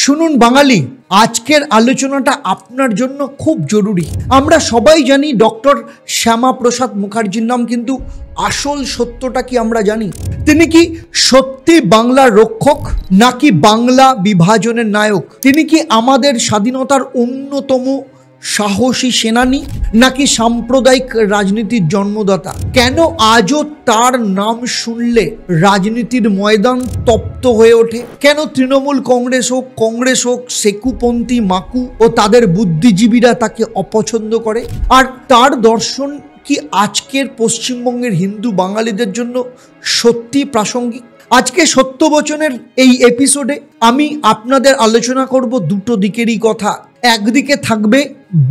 শুনুন বাঙালি, আজকের আলোচনাটা আপনার জন্য খুব জরুরি। আমরা সবাই জানি ডক্টর শ্যামাপ্রসাদ মুখার্জির নাম, কিন্তু আসল সত্যটা কি আমরা জানি? তিনি কি সত্যি বাংলার রক্ষক নাকি বাংলা বিভাজনের নায়ক? তিনি কি আমাদের স্বাধীনতার অন্যতম সাহসী সেনানী নাকি সাম্প্রদায়িক রাজনীতির জন্মদাতা? কেন আজও তার নাম শুনলে রাজনীতির ময়দান তপ্ত হয়ে ওঠে? কেন তৃণমূল কংগ্রেস হোক সেকুপন্থী মাকু ও তাদের বুদ্ধিজীবীরা তাকে অপছন্দ করে? আর তার দর্শন কি আজকের পশ্চিমবঙ্গের হিন্দু বাঙালিদের জন্য সত্যি প্রাসঙ্গিক? আজকে সত্যবচনের এই এপিসোডে আমি আপনাদের আলোচনা করব দুটো দিকেরই কথা। একদিকে থাকবে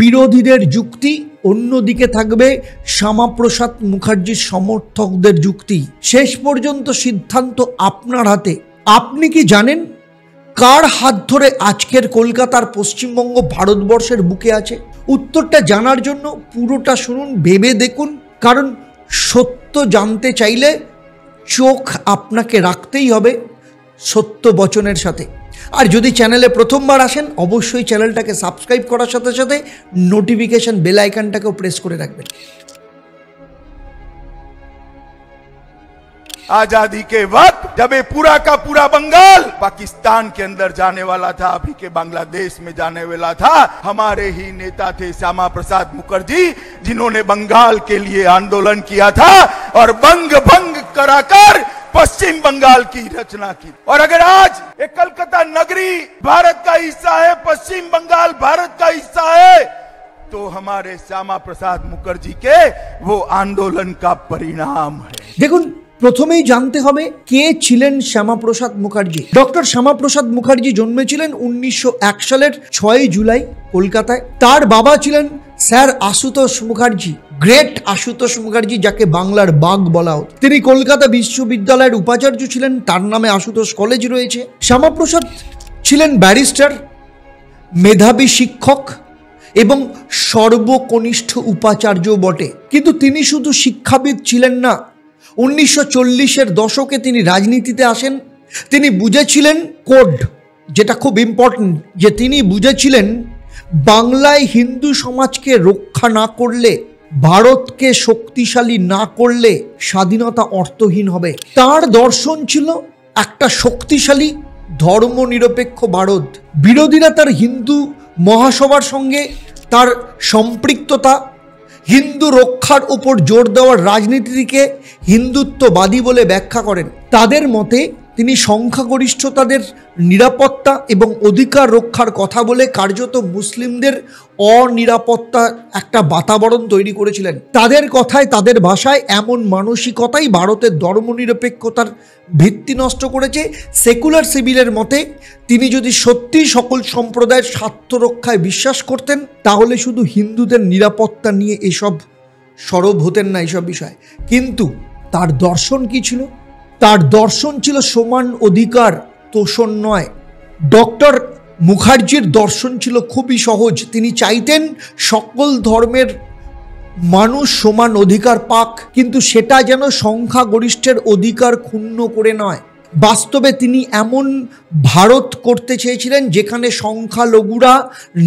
বিরোধীদের যুক্তি, অন্যদিকে থাকবে শ্যামাপ্রসাদ মুখার্জির সমর্থকদের যুক্তি। শেষ পর্যন্ত সিদ্ধান্ত আপনার হাতে। আপনি কি জানেন কার হাত ধরে আজকের কলকাতার পশ্চিমবঙ্গ ভারতবর্ষের বুকে আছে? উত্তরটা জানার জন্য পুরোটা শুনুন, ভেবে দেখুন, কারণ সত্য জানতে চাইলে চোখ আপনাকে রাখতেই হবে সত্য বচনের সাথে। আর যদি চ্যানেলে প্রথমবার আসেন, অবশ্যই চ্যানেলটাকে সাবস্ক্রাইব করার সাথে সাথে নোটিফিকেশন বেল আইকনটাকেও প্রেস করে রাখবেন। आजादी के वक्त जब ये पूरा का पूरा बंगाल पाकिस्तान के अंदर जाने वाला था, अभी के बांग्लादेश में जाने वाला था, हमारे ही नेता थे श्यामा प्रसाद मुखर्जी, जिन्होंने बंगाल के लिए आंदोलन किया था और बंग भंग कराकर पश्चिम बंगाल की रचना की। और अगर आज ये कलकत्ता नगरी भारत का हिस्सा है, पश्चिम बंगाल भारत का हिस्सा है, तो हमारे श्यामा प्रसाद मुखर्जी के वो आंदोलन का परिणाम है। দেখুন, প্রথমেই জানতে হবে কে ছিলেন শ্যামাপ্রসাদ মুখার্জি। ডক্টর শ্যামাপ্রসাদ মুখার্জি জন্মেছিলেন 1901 সালের 6 জুলাই কলকাতায়। তার বাবা ছিলেন স্যার আশুতোষ মুখার্জি, গ্রেট আশুতোষ মুখার্জি, যাকে বাংলার বাঘ বলা হতো। তিনি কলকাতা বিশ্ববিদ্যালয়ের উপাচার্য ছিলেন, তার নামে আশুতোষ কলেজ রয়েছে। শ্যামাপ্রসাদ ছিলেন ব্যারিস্টার, মেধাবী শিক্ষক এবং সর্বকনিষ্ঠ উপাচার্য বটে। কিন্তু তিনি শুধু শিক্ষাবিদ ছিলেন না। 1940-এর দশকে তিনি রাজনীতিতে আসেন। তিনি বুঝেছিলেন কোড, যেটা খুব ইম্পর্টেন্ট, যে তিনি বুঝেছিলেন বাংলায় হিন্দু সমাজকে রক্ষা না করলে, ভারতকে শক্তিশালী না করলে স্বাধীনতা অর্থহীন হবে। তার দর্শন ছিল একটা শক্তিশালী ধর্মনিরপেক্ষ ভারত। বিরোধীরা তার হিন্দু মহাসভার সঙ্গে তার সম্পৃক্ততা, হিন্দু রক্ষার উপর জোর দেওয়ার রাজনীতিকে হিন্দুত্ববাদী বলে ব্যাখ্যা করেন। তাদের মতে তিনি সংখ্যাগরিষ্ঠতাদের নিরাপত্তা এবং অধিকার রক্ষার কথা বলে কার্যত মুসলিমদের অনিরাপত্তা একটা বাতাবরণ তৈরি করেছিলেন। তাদের কথায়, তাদের ভাষায়, এমন মানসিকতাই ভারতের ধর্মনিরপেক্ষতার ভিত্তি নষ্ট করেছে। সেকুলার সিভিলের মতে তিনি যদি সত্যি সকল সম্প্রদায়ের স্বার্থ রক্ষায় বিশ্বাস করতেন, তাহলে শুধু হিন্দুদের নিরাপত্তা নিয়ে এসব সরব হতেন না এসব বিষয়। কিন্তু তার দর্শন কি ছিল? তার দর্শন ছিল সমান অধিকার, তোষণ নয়। ডক্টর মুখার্জির দর্শন ছিল খুবই সহজ। তিনি চাইতেন সকল ধর্মের মানুষ সমান অধিকার পাক, কিন্তু সেটা যেন সংখ্যাগরিষ্ঠের অধিকার ক্ষুণ্ণ করে নয়। বাস্তবে তিনি এমন ভারত করতে চেয়েছিলেন যেখানে সংখ্যালঘুরা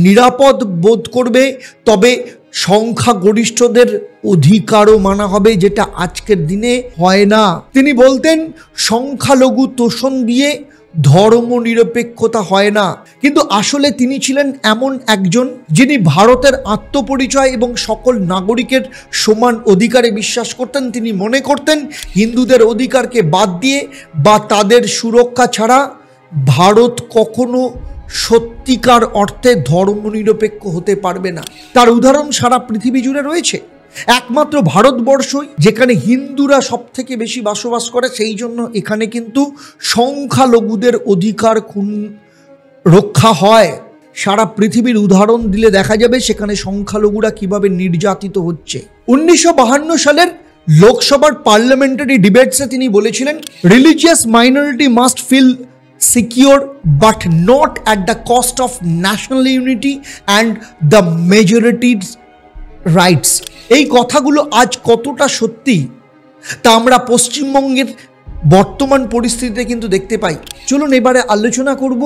নিরাপদ বোধ করবে, তবে সংখ্যাগরিষ্ঠদের অধিকারও মানা হবে, যেটা আজকের দিনে হয় না। তিনি বলতেন সংখ্যালঘু তোষণ দিয়ে ধর্মনিরপেক্ষতা হয় না। কিন্তু আসলে তিনি ছিলেন এমন একজন যিনি ভারতের আত্মপরিচয় এবং সকল নাগরিকের সমান অধিকারে বিশ্বাস করতেন। তিনি মনে করতেন হিন্দুদের অধিকারকে বাদ দিয়ে বা তাদের সুরক্ষা ছাড়া ভারত কখনো সত্যিকার অর্থে ধর্মনিরপেক্ষ হতে পারবে না। তার উদাহরণ সারা পৃথিবী জুড়ে রয়েছে। একমাত্র ভারতবর্ষই যেখানে হিন্দুরা সব থেকে বেশি বসবাস করে, সেই জন্য এখানে কিন্তু সংখ্যালঘুদের অধিকার রক্ষা হয়। সারা পৃথিবীর উদাহরণ দিলে দেখা যাবে সেখানে সংখ্যালঘুরা কিভাবে নির্যাতিত হচ্ছে। 1952 সালের লোকসভার পার্লামেন্টারি ডিবেটসে তিনি বলেছিলেন, religious minority must feel secure but not at the cost of national unity and the majority's rights। এই কথাগুলো আজ কতটা সত্যি তা আমরা পশ্চিমবঙ্গের বর্তমান পরিস্থিতিতে কিন্তু দেখতে পাই। চলুন এবারে আলোচনা করব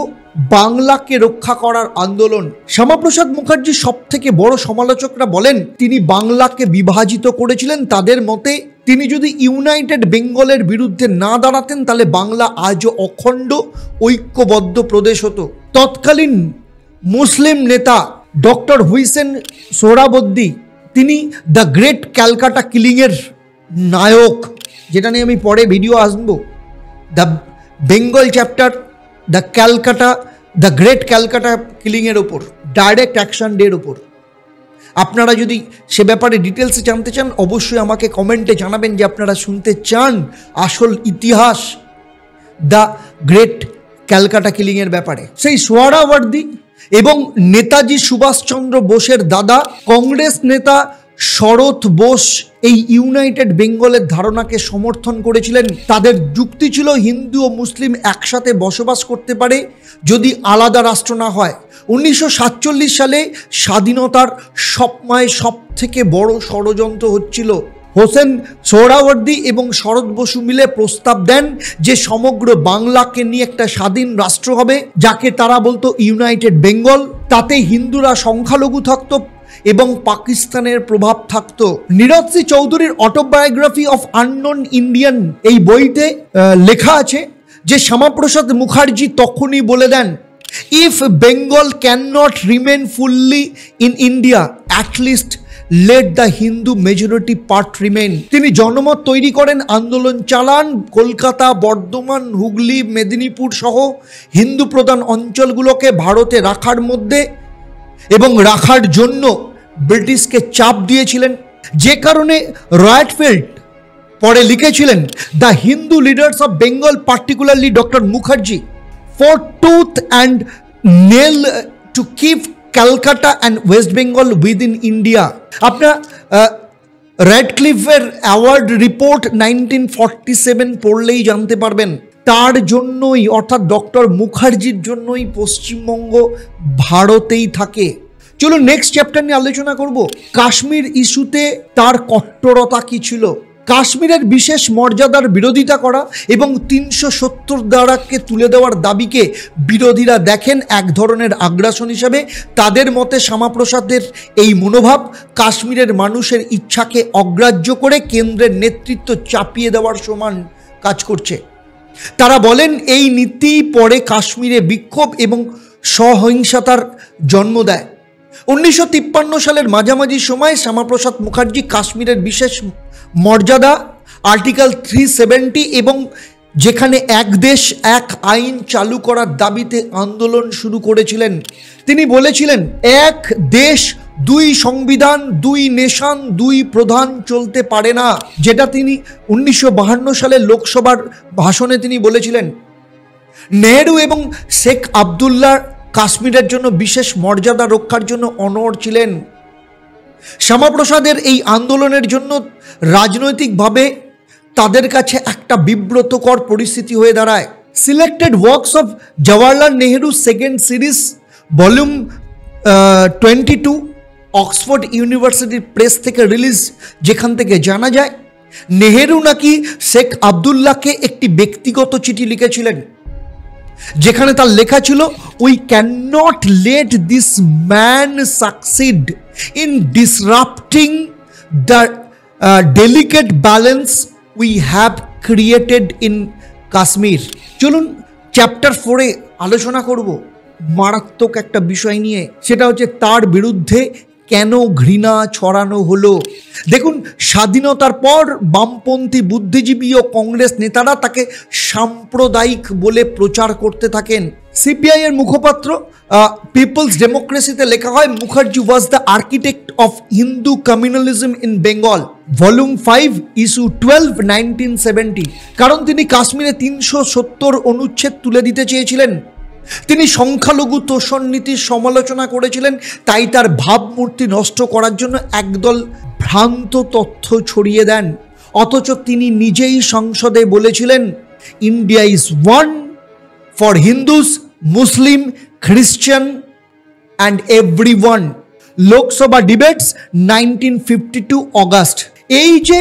বাংলাকে রক্ষা করার আন্দোলন। শ্যামাপ্রসাদ মুখার্জি সব থেকে বড় সমালোচকরা বলেন তিনি বাংলাকে বিভাজিত করেছিলেন। তাদের মতে তিনি যদি ইউনাইটেড বেঙ্গলের বিরুদ্ধে না দাঁড়াতেন তাহলে বাংলা আজও অখণ্ড ঐক্যবদ্ধ প্রদেশ হতো। তৎকালীন মুসলিম নেতা ডক্টর হুসেন সোহরাবর্দী, তিনি দ্য গ্রেট ক্যালকাটা কিলিংয়ের নায়ক, যেটা নিয়ে আমি পরে ভিডিও আসবো, the Bengal chapter the great Calcutta কিলিংয়ের ওপর, ডাইরেক্ট অ্যাকশন ডের ওপর। আপনারা যদি সে ব্যাপারে ডিটেলসে জানতে চান অবশ্যই আমাকে কমেন্টে জানাবেন যে আপনারা শুনতে চান আসল ইতিহাস দ্য গ্রেট ক্যালকাটা কিলিংয়ের ব্যাপারে। সেই সোহরাওয়ার্দী এবং নেতাজি সুভাষচন্দ্র বোসের দাদা কংগ্রেস নেতা শরৎ বোস এই ইউনাইটেড বেঙ্গলের ধারণাকে সমর্থন করেছিলেন। তাদের যুক্তি ছিল হিন্দু ও মুসলিম একসাথে বসবাস করতে পারে যদি আলাদা রাষ্ট্র না হয়। 1947 সালে স্বাধীনতার সময় সব থেকে বড় ষড়যন্ত্র হচ্ছিল। হোসেন সোহরাওয়ার্দী এবং শরৎ বসু মিলে প্রস্তাব দেন যে সমগ্র বাংলাকে নিয়ে একটা স্বাধীন রাষ্ট্র হবে, যাকে তারা বলতো ইউনাইটেড বেঙ্গল। তাতে হিন্দুরা সংখ্যালঘু থাকতো এবং পাকিস্তানের প্রভাব থাকতো। নীরজ সি চৌধুরীর অটোবায়োগ্রাফি অফ আননোন ইন্ডিয়ান এই বইতে লেখা আছে যে শ্যামাপ্রসাদ মুখার্জি তখনই বলে দেন, if Bengal cannot remain fully in India, at least let the Hindu majority part remain. তিনি জনমত তৈরি করেন, আন্দোলন চালান, কলকাতা, বর্ধমান, হুগলি, মেদিনীপুর সহ হিন্দু প্রধান অঞ্চলগুলোকে ভারতে রাখার মধ্যে এবং রাখার জন্য ব্রিটিশকে চাপ দিয়েছিলেন। যে কারণে রয়টফিল্ড পরে লিখেছিলেন, the Hindu leaders of Bengal particularly doctor Mukherjee for tooth and nail to keep Calcutta and West Bengal within India. আপনার র্যাডক্লিফের অ্যাওয়ার্ড রিপোর্ট 1947 পড়লেই জানতে পারবেন তার জন্যই, অর্থাৎ ডক্টর মুখার্জির জন্যই পশ্চিমবঙ্গ ভারতেই থাকে। চলুন নেক্সট চ্যাপ্টার নিয়ে আলোচনা করব। কাশ্মীর ইস্যুতে তার কট্টরতা কি ছিল? কাশ্মীরের বিশেষ মর্যাদার বিরোধিতা করা এবং 370 ধারাকে তুলে দেওয়ার দাবিকে বিরোধীরা দেখেন এক ধরনের আগ্রাসন হিসাবে। তাদের মতে শ্যামাপ্রসাদের এই মনোভাব কাশ্মীরের মানুষের ইচ্ছাকে অগ্রাহ্য করে কেন্দ্রের নেতৃত্ব চাপিয়ে দেওয়ার সমান কাজ করছে। তারা বলেন এই নীতি পরে কাশ্মীরে বিক্ষোভ এবং সহিংসতার জন্ম দেয়। 1953 সালের মাঝামাঝি সময় শ্যামাপ্রসাদ মুখার্জি কাশ্মীরের বিশেষ মর্যাদা আর্টিকেল 370 এবং যেখানে এক দেশ এক আইন চালু করার দাবিতে আন্দোলন শুরু করেছিলেন। তিনি বলেছিলেন, এক দেশ দুই সংবিধান, দুই নেশন, দুই প্রধান চলতে পারে না, যেটা তিনি 1952 সালে লোকসভার ভাষণে তিনি বলেছিলেন। নেহেরু এবং শেখ আবদুল্লাহ কাশ্মীরের জন্য বিশেষ মর্যাদা রক্ষার জন্য অনড় ছিলেন। শ্যামাপ্রসাদের এই আন্দোলনের জন্য রাজনৈতিকভাবে তাদের কাছে একটা বিব্রতকর পরিস্থিতি হয়ে দাঁড়ায়। Selected works of Jawaharlal Nehru second series volume 22 Oxford ইউনিভার্সিটির প্রেস থেকে রিলিজ, যেখান থেকে জানা যায় নেহেরু নাকি শেখ আবদুল্লাহকে একটি ব্যক্তিগত চিঠি লিখেছিলেন, যেখানে তার লেখা ছিল, we can not let this man succeed in ডিসরাপ্টিং the delicate balance we have created in Kashmir. চলুন চ্যাপ্টার 4-এ আলোচনা করব মারাত্মক একটা বিষয় নিয়ে, সেটা হচ্ছে তার বিরুদ্ধে কেন ঘৃণা ছড়ানো হলো। দেখুন, স্বাধীনতার পর বামপন্থী বুদ্ধিজীবী ও কংগ্রেস নেতারা তাকে সাম্প্রদায়িক বলে প্রচার করতে থাকেন। সিপিআই এর মুখপাত্র পিপলস ডেমোক্রেসিতে লেখা হয়, Mukherjee was the architect of Hindu communalism in Bengal, volume 5 issue 12 1970। কারণ তিনি কাশ্মীরে 370 অনুচ্ছেদ তুলে দিতে চেয়েছিলেন। তিনি সংখ্যালঘু তোষণ নীতির সমালোচনা করেছিলেন, তাই তার ভাবমূর্তি নষ্ট করার জন্য একদল ভ্রান্ত তথ্য ছড়িয়ে দেন। অথচ তিনি নিজেই সংসদে বলেছিলেন, India is one for Hindus, Muslim, Christian and everyone. Lok Sabha debates 1952 August. এই যে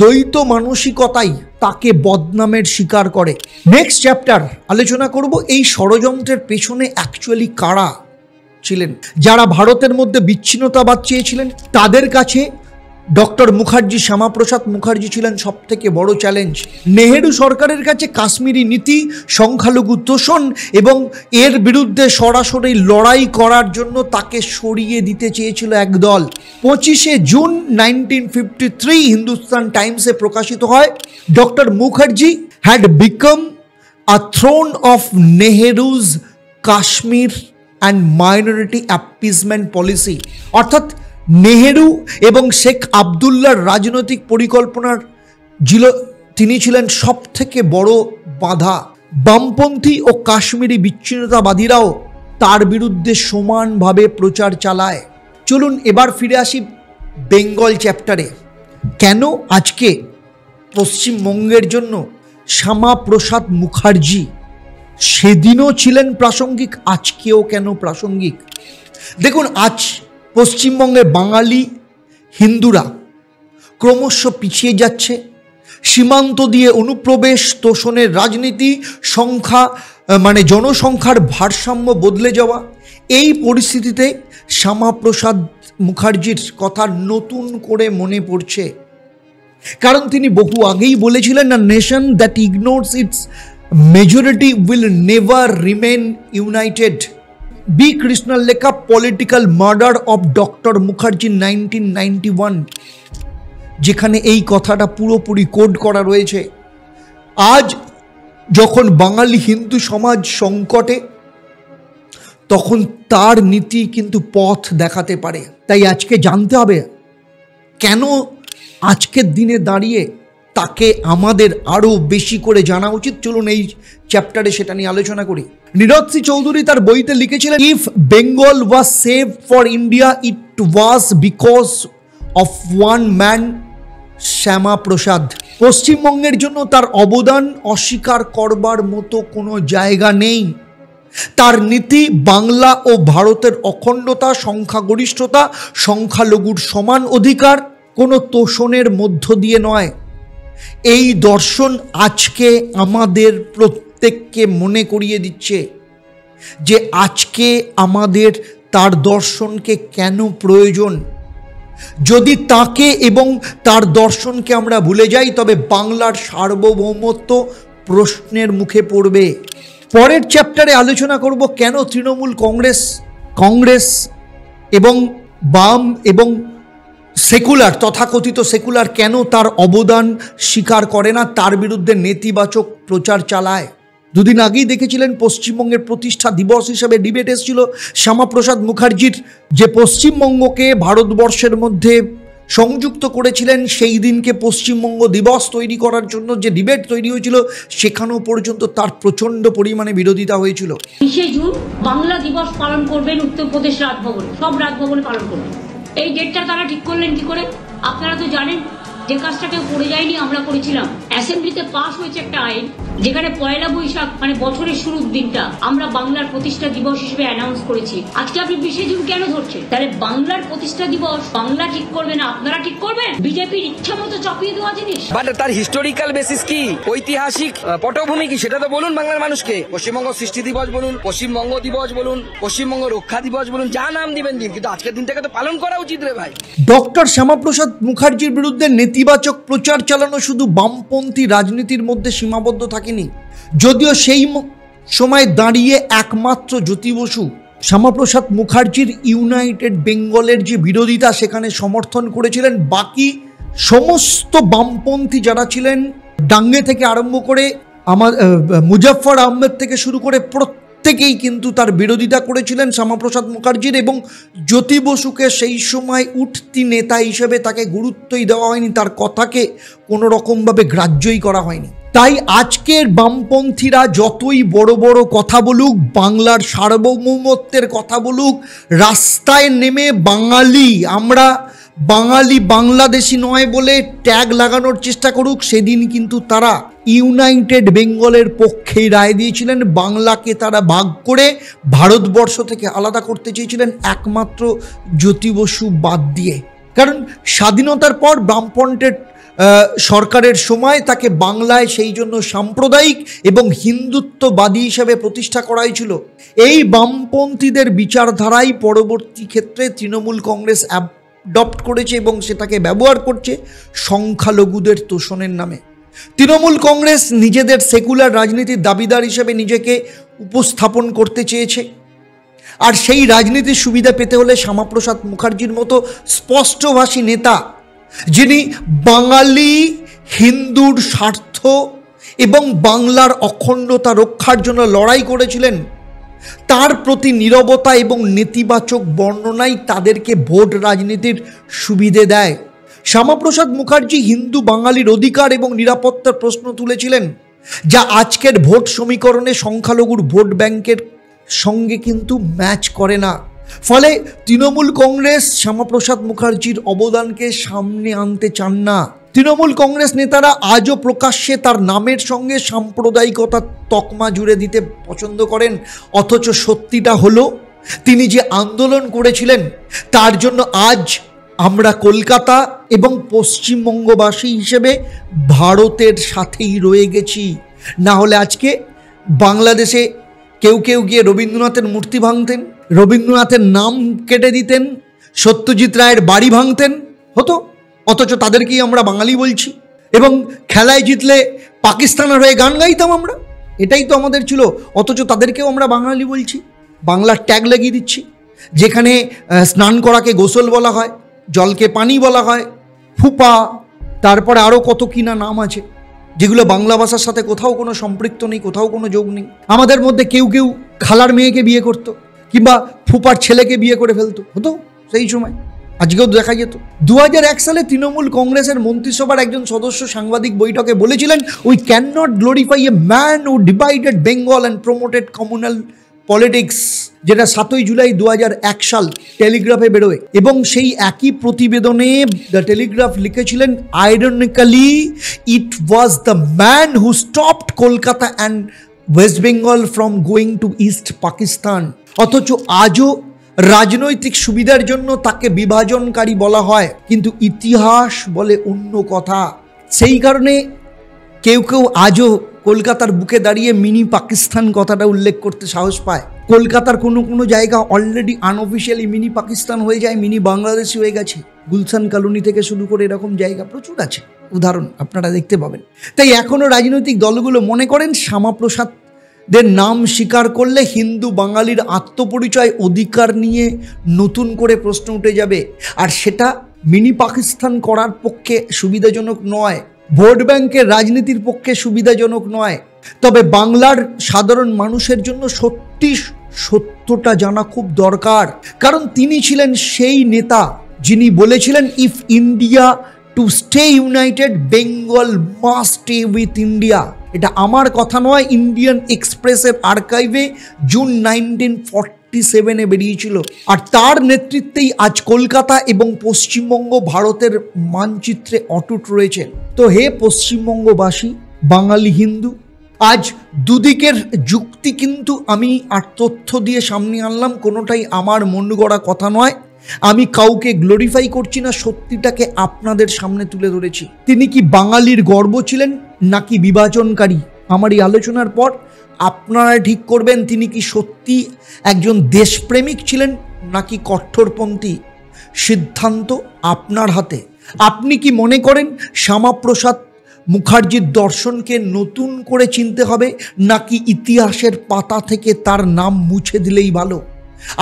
দ্বৈত মানসিকতাই তাকে বদনামের শিকার করে। নেক্সট চ্যাপ্টার আলোচনা করব এই ষড়যন্ত্রের পেছনে অ্যাকচুয়ালি কারা ছিলেন। যারা ভারতের মধ্যে বিচ্ছিন্নতাবাদ চেয়েছিলেন তাদের কাছে ডক্টর মুখার্জি, শ্যামাপ্রসাদ মুখার্জি ছিলেন সব থেকে বড় চ্যালেঞ্জ। নেহেরু সরকারের কাছে কাশ্মীরি নীতি, সংখ্যালঘু তোষণ এবং এর বিরুদ্ধে সরাসরি লড়াই করার জন্য তাকে সরিয়ে দিতে চেয়েছিল একদল। 25শে জুন 1953 হিন্দুস্তান টাইমসে প্রকাশিত হয়, doctor Mukherjee had become a thorn of Nehru's Kashmir and minority appeasement policy. অর্থাৎ নেহেরু এবং শেখ আবদুল্লার রাজনৈতিক পরিকল্পনার তিনি ছিলেন সব থেকে বড় বাধা। বামপন্থী ও কাশ্মীরি বিচ্ছিন্নতাবাদীরাও তার বিরুদ্ধে সমানভাবে প্রচার চালায়। চলুন এবার ফিরে আসি বেঙ্গল চ্যাপ্টারে। কেন আজকে পশ্চিমবঙ্গের জন্য শ্যামাপ্রসাদ মুখার্জি সেদিনও ছিলেন প্রাসঙ্গিক, আজকেও কেন প্রাসঙ্গিক? দেখুন, আজ পশ্চিমবঙ্গের বাঙালি হিন্দুরা ক্রমশ পিছিয়ে যাচ্ছে। সীমান্ত দিয়ে অনুপ্রবেশ, তোষণের রাজনীতি, জনসংখ্যার ভারসাম্য বদলে যাওয়া, এই পরিস্থিতিতে শ্যামাপ্রসাদ মুখার্জির কথা নতুন করে মনে পড়ছে। কারণ তিনি বহু আগেই বলেছিলেন, a nation that ignores its majority will never remain united. B কৃষ্ণার লেখা political murder of doctor Mukherjee 1991, যেখানে এই কথাটা পুরোপুরি কোড করা রয়েছে। আজ যখন বাঙালি হিন্দু সমাজ সংকটে, তখন তার নীতি কিন্তু পথ দেখাতে পারে। তাই আজকে জানতে হবে কেন আজকের দিনে দাঁড়িয়ে তাকে আমাদের আরও বেশি করে জানা উচিত। চলুন এই চ্যাপ্টারে সেটা নিয়ে আলোচনা করি। নীরদ সি চৌধুরী তার বইতে লিখেছিলেন, if Bengal was save for India it was because of one man, Shyamaprasad. পশ্চিমবঙ্গের জন্য তার অবদান অস্বীকার করবার মতো কোনো জায়গা নেই। তার নীতি বাংলা ও ভারতের অখণ্ডতা, সংখ্যাগরিষ্ঠতা, সংখ্যালঘুর সমান অধিকার, কোনো তোষণের মধ্য দিয়ে নয়। এই দর্শন আজকে আমাদের প্রত্যেককে মনে করিয়ে দিচ্ছে যে আজকে আমাদের তার দর্শনকে কেন প্রয়োজন। যদি তাকে এবং তার দর্শনকে আমরা ভুলে যাই, তবে বাংলার সার্বভৌমত্ব প্রশ্নের মুখে পড়বে। পরের চ্যাপ্টারে আলোচনা করব কেন তৃণমূল কংগ্রেস এবং বাম এবং সেকুলার, তথাকথিত সেকুলার, কেন তার অবদান স্বীকার করে না, তার বিরুদ্ধে নেতিবাচক প্রচার চালায়। দুদিন আগেই দেখেছিলেন পশ্চিমবঙ্গের প্রতিষ্ঠা দিবস হিসেবে ডিবেট এসেছিল শ্যামাপ্রসাদ মুখার্জির, যে পশ্চিমবঙ্গকে ভারতবর্ষের মধ্যে সংযুক্ত করেছিলেন। সেই দিনকে পশ্চিমবঙ্গ দিবস তৈরি করার জন্য যে ডিবেট তৈরি হয়েছিল, সেখানেও পর্যন্ত তার প্রচণ্ড পরিমাণে বিরোধিতা হয়েছিল। 20শে জুন বাংলা দিবস পালন করবেন উত্তরপ্রদেশ রাজভবনে, সব রাজভবনে পালন করবেন। এই ডেটটা তারা ঠিক করলেন কি করে? আপনারা তো জানেন যে কাজটা কেউ করে যায়নি, আমরা করেছিলাম। অ্যাসেম্বলিতে পাস হয়েছে একটা আইন, যেখানে পয়লা বৈশাখ বছরের শুরুর দিনটা আমরা বাংলার প্রতিষ্ঠা দিবস হিসেবে অ্যানাউন্স করেছি। আজকে আপনি 20শে জুন কেন ধরছেন? তাহলে বাংলার প্রতিষ্ঠা দিবস বাংলা ঠিক করবে না, আপনারা ঠিক করবেন? বিজেপির ইচ্ছা মতো চাপিয়ে দেওয়া জিনিস। বাট তার হিস্টোরিক্যাল বেসিস কি, ঐতিহাসিক পটভূমি কি, সেটা তো বলুন বাংলার মানুষকে। পশ্চিমবঙ্গ সৃষ্টি দিবস বলুন, পশ্চিমবঙ্গ দিবস বলুন, পশ্চিমবঙ্গ রক্ষা দিবস বলুন, যা নাম দিবেন দিন, কিন্তু আজকের দিনটাকে তো পালন করা উচিত রে ভাই। ডক্টর শ্যামাপ্রসাদ মুখার্জির বিরুদ্ধে নেতিবাচক প্রচার চালানো শুধু বামপন্থী রাজনীতির মধ্যে সীমাবদ্ধ থাকেনি। যদিও সেই সময় দাঁড়িয়ে একমাত্র জ্যোতি বসু শ্যামাপ্রসাদ মুখার্জির ইউনাইটেড বেঙ্গলের যে বিরোধিতা, সেখানে সমর্থন করেছিলেন, বাকি সমস্ত বামপন্থী যারা ছিলেন, ডাঙ্গে থেকে আরম্ভ করে মুজাফফর আহমেদ থেকে শুরু করে প্রত্যেকেই কিন্তু তার বিরোধিতা করেছিলেন শ্যামাপ্রসাদ মুখার্জির। এবং জ্যোতি বসুকে সেই সময় উঠতি নেতা হিসেবে তাকে গুরুত্বই দেওয়া হয়নি, তার কথাকে কোনো রকমভাবে গ্রাহ্যই করা হয়নি। তাই আজকের বামপন্থীরা যতই বড় বড় কথা বলুক, বাংলার সার্বভৌমত্বের কথা বলুক, রাস্তায় নেমে আমরা বাঙালি বাংলাদেশি নয় বলে ট্যাগ লাগানোর চেষ্টা করুক, সেদিন কিন্তু তারা ইউনাইটেড বেঙ্গলের পক্ষেই রায় দিয়েছিলেন। বাংলাকে তারা ভাগ করে ভারতবর্ষ থেকে আলাদা করতে চেয়েছিলেন, একমাত্র জ্যোতি বসু বাদ দিয়ে। কারণ স্বাধীনতার পর সরকারের সময় তাকে বাংলায় সেই জন্য সাম্প্রদায়িক এবং হিন্দুত্ববাদী হিসেবে প্রতিষ্ঠা করা হয়েছিল। এই বামপন্থীদের বিচারধারাই পরবর্তী ক্ষেত্রে তৃণমূল কংগ্রেস অ্যাডপ্ট করেছে এবং সেটাকে ব্যবহার করছে সংখ্যালঘুদের তোষণের নামে। তৃণমূল কংগ্রেস নিজেদের সেকুলার রাজনীতির দাবিদার হিসেবে নিজেকে উপস্থাপন করতে চেয়েছে, আর সেই রাজনীতির সুবিধা পেতে হলে শ্যামাপ্রসাদ মুখার্জির মতো স্পষ্টভাষী নেতা, যিনি বাঙালি হিন্দুর স্বার্থ এবং বাংলার অখণ্ডতা রক্ষার জন্য লড়াই করেছিলেন, তার প্রতি নীরবতা এবং নেতিবাচক বর্ণনাই তাদেরকে ভোট রাজনীতির সুবিধে দেয়। শ্যামাপ্রসাদ মুখার্জি হিন্দু বাঙালির অধিকার এবং নিরাপত্তার প্রশ্ন তুলেছিলেন, যা আজকের ভোট সমীকরণে সংখ্যালঘুর ভোট ব্যাংকের সঙ্গে কিন্তু ম্যাচ করে না। ফলে তৃণমূল কংগ্রেস শ্যামাপ্রসাদ মুখার্জির অবদানকে সামনে আনতে চান না। তৃণমূল কংগ্রেস নেতারা আজও প্রকাশ্যে তার নামের সঙ্গে সাম্প্রদায়িকতার তকমা জুড়ে দিতে পছন্দ করেন, অথচ সত্যিটা হলো তিনি যে আন্দোলন করেছিলেন তার জন্য আজ আমরা কলকাতা এবং পশ্চিমবঙ্গবাসী হিসেবে ভারতের সাথেই রয়ে গেছি। না হলে আজকে বাংলাদেশে কেউ কেউ গিয়ে রবীন্দ্রনাথের মূর্তি ভাঙতেন, রবীন্দ্রনাথের নাম কেটে দিতেন, সত্যজিৎ রায়ের বাড়ি ভাঙতেন হতো, অথচ তাদেরকেই আমরা বাঙালি বলছি। এবং খেলায় জিতলে পাকিস্তানের হয়ে গান গাইতাম আমরা, এটাই তো আমাদের ছিল, অথচ তাদেরকেও আমরা বাঙালি বলছি। বাংলার ট্যাগ লাগিয়ে দিচ্ছি, যেখানে স্নান করাকে গোসল বলা হয়, জলকে পানি বলা হয়, ফুপা, তারপরে আরও কত কিনা নাম আছে যেগুলো বাংলা ভাষার সাথে কোথাও কোনো সম্পৃক্ত নেই, কোথাও কোনো যোগ নেই। আমাদের মধ্যে কেউ কেউ খালার মেয়েকে বিয়ে করতো কিংবা ফুপার ছেলেকে বিয়ে করে ফেলতো, হতো সেই সময়, আজকেও দেখা যেত। 2001 সালে তৃণমূল কংগ্রেসের মন্ত্রিসভার একজন সদস্য সাংবাদিক বৈঠকে বলেছিলেন, we can not glorify a man who divided Bengal and promoted communal politics, যেটা 7 জুলাই 2001 সাল টেলিগ্রাফে বেরোয়। এবং সেই একই প্রতিবেদনে দ্য টেলিগ্রাফ লিখেছিলেন, ironically it was the man who stopped Kolkata and West Bengal from going to east Pakistan. অথচ আজও রাজনৈতিক সুবিধার জন্য তাকে বিভাজনকারী বলা হয়, কিন্তু ইতিহাস বলে অন্য কথা। সেই কারণে কেউ কেউ আজও কলকাতার বুকে দাঁড়িয়ে মিনি পাকিস্তান কথাটা উল্লেখ করতে সাহস পায়। কলকাতার কোনো কোনো জায়গা অলরেডি আনঅফিসিয়ালি মিনি পাকিস্তান হয়ে যায়, মিনি বাংলাদেশি হয়ে গেছে। গুলশান কলোনি থেকে শুরু করে এরকম জায়গা প্রচুর আছে, উদাহরণ আপনারা দেখতে পাবেন। তাই এখনও রাজনৈতিক দলগুলো মনে করেন শ্যামাপ্রসাদের নাম স্বীকার করলে হিন্দু বাঙালির আত্মপরিচয় অধিকার নিয়ে নতুন করে প্রশ্ন উঠে যাবে, আর সেটা মিনি পাকিস্তান করার পক্ষে সুবিধাজনক নয়, ভোট ব্যাংকের রাজনীতির পক্ষে সুবিধাজনক নয়। তবে বাংলার সাধারণ মানুষের জন্য সত্যটা জানা খুব দরকার, কারণ তিনি ছিলেন সেই নেতা যিনি বলেছিলেন, if India to stay United Bengal must stay with India. এটা আমার কথা নয়, ইন্ডিয়ান এক্সপ্রেসের আর্কাইভে জুন 1947-এ বেরিয়েছিল। আর তার নেতৃত্বেই আজ কলকাতা এবং পশ্চিমবঙ্গ ভারতের মানচিত্রে অটুট রয়েছে। তো হে পশ্চিমবঙ্গবাসী, বাঙালি হিন্দু, আজ দুদিকের যুক্তি কিন্তু আমি আর তথ্য দিয়ে সামনে আনলাম, কোনোটাই আমার মন গড়া কথা নয়। আমি কাউকে গ্লোরিফাই করছি না, সত্যিটাকে আপনাদের সামনে তুলে ধরেছি। তিনি কি বাঙালির গর্ব ছিলেন নাকি বিভাজনকারী? আমার এই আলোচনার পর আপনারা ঠিক করবেন তিনি কি সত্যি একজন দেশপ্রেমিক ছিলেন নাকি কট্টরপন্থী। সিদ্ধান্ত আপনার হাতে। আপনি কি মনে করেন শ্যামাপ্রসাদ মুখার্জির দর্শনকে নতুন করে চিনতে হবে নাকি ইতিহাসের পাতা থেকে তার নাম মুছে দিলেই ভালো?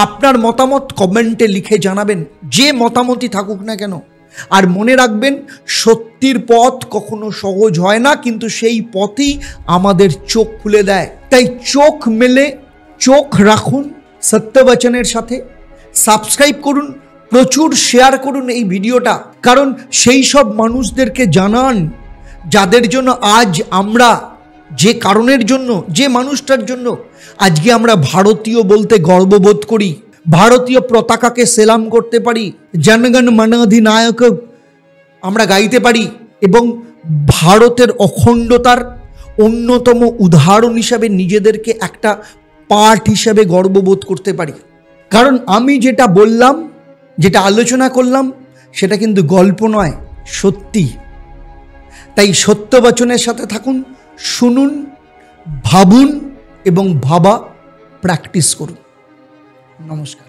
আপনার মতামত কমেন্টে লিখে জানাবেন, যে মতামতই থাকুক না কেন। আর মনে রাখবেন, সত্যির পথ কখনো সহজ হয় না, কিন্তু সেই পথই আমাদের চোখ খুলে দেয়। তাই চোখ মেলে চোখ রাখুন সত্যবচনের সাথে। সাবস্ক্রাইব করুন, প্রচুর শেয়ার করুন এই ভিডিওটা, কারণ সেই সব মানুষদেরকে জানান যাদের জন্য আজ আমরা, যে কারণের জন্য, যে মানুষটার জন্য আজকে আমরা ভারতীয় বলতে গর্ববোধ করি, ভারতীয় পতাকাকে সেলাম করতে পারি, জনগণ মন অধিনায়ক আমরা গাইতে পারি এবং ভারতের অখণ্ডতার অন্যতম উদাহরণ হিসাবে নিজেদেরকে একটা পার্ট হিসাবে গর্ববোধ করতে পারি। কারণ আমি যেটা বললাম, যেটা আলোচনা করলাম, সেটা কিন্তু গল্প নয়, সত্যি। তাই সত্যবচনের সাথে থাকুন, শুনুন, ভাবুন এবং ভাবা প্র্যাকটিস করুন। নমস্কার।